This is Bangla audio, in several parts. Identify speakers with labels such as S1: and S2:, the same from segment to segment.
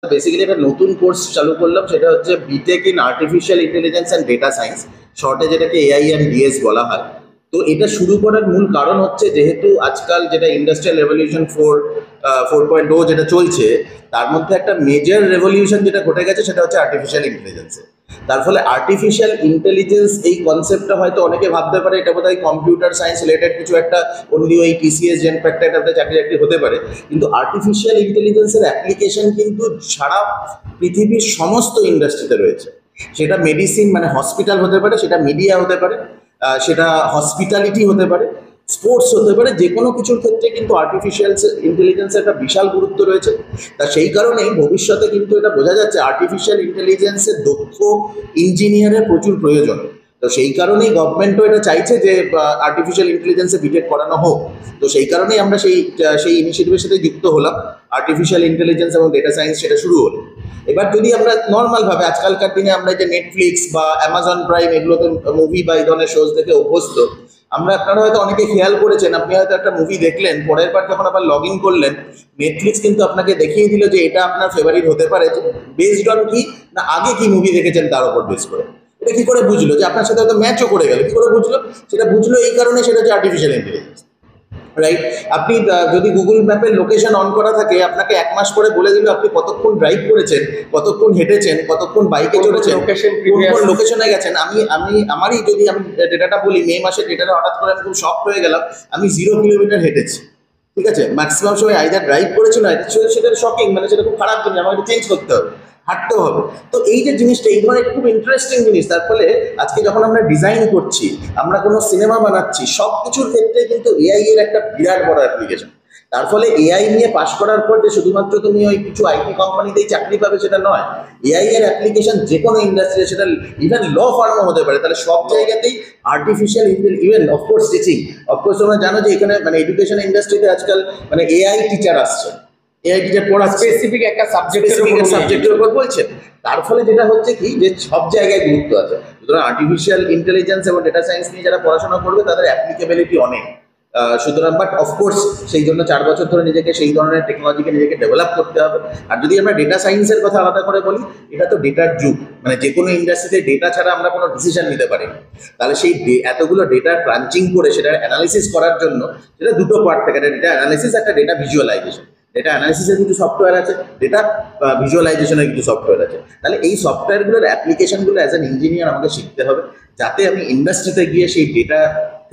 S1: বেসিক্যালি একটা নতুন কোর্স চালু করলাম, সেটা হচ্ছে BTech in artificial intelligence and data science, শর্টে যেটাকে এআই অ্যান্ড ডিএস বলা হয়। তো এটা শুরু করার মূল কারণ হচ্ছে, যেহেতু আজকাল যেটা ইন্ডাস্ট্রিয়াল রেভলিউশন 4.0 যেটা চলছে, তার মধ্যে একটা মেজর রেভলিউশন যেটা ঘটে গেছে সেটা হচ্ছে আর্টিফিশিয়াল ইন্টেলিজেন্সে। তার ফলে আর্টিফিশিয়াল ইন্টেলিজেন্স এই কনসেপ্টটা হয়তো অনেকে ভাবতে পারে এটা বোধহয় কম্পিউটার সায়েন্স রিলেটেড কিছু একটা, অনলি ওই টিসিএস জেন ফ্যাক্টরটাতে চাকরি চাকরি হতে পারে। কিন্তু আর্টিফিশিয়াল ইন্টেলিজেন্সের অ্যাপ্লিকেশন কিন্তু সারা পৃথিবীর সমস্ত ইন্ডাস্ট্রিতে রয়েছে। সেটা মেডিসিন মানে হসপিটাল হতে পারে, সেটা মিডিয়া হতে পারে, সেটা হসপিটালিটি হতে পারে, স্পোর্টস হতে পারে, যে কোনো কিছুর ক্ষেত্রে কিন্তু আর্টিফিশিয়াল ইন্টেলিজেন্সের একটা বিশাল গুরুত্ব রয়েছে। তা সেই কারণেই ভবিষ্যতে কিন্তু এটা বোঝা যাচ্ছে আর্টিফিশিয়াল ইন্টেলিজেন্সের দক্ষ ইঞ্জিনিয়ারের প্রচুর প্রয়োজন। তো সেই কারণেই গভর্নমেন্টও এটা চাইছে যে আর্টিফিশিয়াল ইন্টেলিজেন্সে বিটেক করানো হোক। তো সেই কারণেই আমরা সেই ইনিশিয়েটিভের সাথে যুক্ত হলাম। আর্টিফিশিয়াল ইন্টেলিজেন্স এবং ডেটা সায়েন্স সেটা শুরু হলো। এবার যদি আমরা নর্মালভাবে আজকালকার দিনে আমরা যে নেটফ্লিক্স বা অ্যামাজন প্রাইম এগুলোতে মুভি বা এই ধরনের শোজ দেখে অভ্যস্ত, আপনারা হয়তো অনেকে খেয়াল করেছেন, আপনি হয়তো একটা মুভি দেখলেন, পরের বার যখন আবার লগ ইন করলেন, নেটফ্লিক্স কিন্তু আপনাকে দেখিয়ে দিল যে এটা আপনার ফেভারিট হতে পারে, বেসড অন কি না আগে কি মুভি দেখেছেন তার উপর বেস করে। এটা কি করে বুঝলো যে আপনার সাথে হয়তো ম্যাচও করে গেল? কি করে বুঝলো? সেটা বুঝলো এই কারণে, সেটা হচ্ছে আর্টিফিশিয়াল ইন্টেলিজেন্স, রাইট? আপনি যদি গুগল ম্যাপের লোকেশন অন করা থাকে, আপনাকে 1 মাস পরে বলে দিল আপনি কতক্ষণ ড্রাইভ করেছেন, কতক্ষণ হেঁটেছেন, কতক্ষণ বাইকে চড়েছেন, কোন কোন লোকেশনে গেছেন। আমারই যদি আমি ডেটাটা বলি, মে মাসের ডেটাটা হঠাৎ করে আমি খুব শক্ট হয়ে গেলাম, আমি 0 কিলোমিটার হেঁটেছি। ঠিক আছে, ম্যাক্সিমাম সময় আইদার ড্রাইভ করেছি, না সেটা শকিং, মানে সেটা খুব খারাপ জিনিস, আমাকে চেঞ্জ করতে হবে, হাঁটতেও হবে। তো এই যে জিনিসটা, এই ধরনের খুব ইন্টারেস্টিং জিনিস। তার ফলে আজকে যখন আমরা ডিজাইন করছি, আমরা কোনো সিনেমা বানাচ্ছি, সব কিছুর ক্ষেত্রে কিন্তু এআই এর একটা বিরাট বড় অ্যাপ্লিকেশন। তার ফলে এআই নিয়ে পাশ করার পর যে শুধুমাত্র তুমি ওই কিছু আইটি কোম্পানিতেই চাকরি পাবে সেটা নয়, এআই এর অ্যাপ্লিকেশন যে কোনো ইন্ডাস্ট্রি, সেটা ইভেন ল ফার্মও হতে পারে। তাহলে সব জায়গাতেই artificial intelligence, even of course teaching, of course তোমরা জানো যে এখানে মানে এডুকেশন ইন্ডাস্ট্রিতে আজকাল মানে এআই টিচার আসছে, এআই টিচার পড়া স্পেসিফিক একটা সাবজেক্টের উপর বলছেন। তার ফলে যেটা হচ্ছে কি, যে সব জায়গায় গুরুত্ব আছে। সুতরাং আর্টিফিশিয়াল ইন্টেলিজেন্স এবং ডেটা সায়েন্স নিয়ে যারা পড়াশোনা করবে তাদের অ্যাপ্লিকেবিলিটি অনেক। সুতরাং বাট অফকোর্স সেই জন্য 4 বছর ধরে নিজেকে সেই ধরনের টেকনোলজিকে নিজেকে ডেভেলপ করতে হবে। আর যদি আমরা ডেটা সায়েন্সের কথা আলাদা করে বলি, এটা তো ডেটার যুগ, মানে যে কোনো ইন্ডাস্ট্রিতে ডেটা ছাড়া আমরা কোনো ডিসিশন নিতে পারি না। তাহলে সেই এতগুলো ডেটা ক্রাঞ্চিং করে সেটা অ্যানালিসিস করার জন্য, সেটা দুটো পার্ট থাকে, একটা ডেটা অ্যানালিসিস, একটা ডেটা ভিজুয়ালাইজেশন। ডেটা অ্যানালিসিসের কিছু সফটওয়্যার আছে, ডেটা ভিজুয়ালাইজেশনের কিছু সফটওয়্যার আছে। তাহলে এই সফটওয়্যারগুলোর অ্যাপ্লিকেশনগুলো অ্যাজ অ্যান ইঞ্জিনিয়ার আমাকে শিখতে হবে, যাতে আমি ইন্ডাস্ট্রিতে গিয়ে সেই ডেটা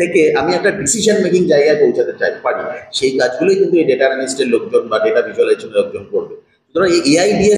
S1: থেকে আমি একটা ডিসিশন মেকিং জায়গায় পৌঁছাতে পারি। সেই কাজগুলোই কিন্তু এই ডেটা অ্যানালিস্টের লোকজন বা ডেটা ভিজুয়ালাইজেশনের লোকজন করবে। সুতরাং এই এআই দিয়ে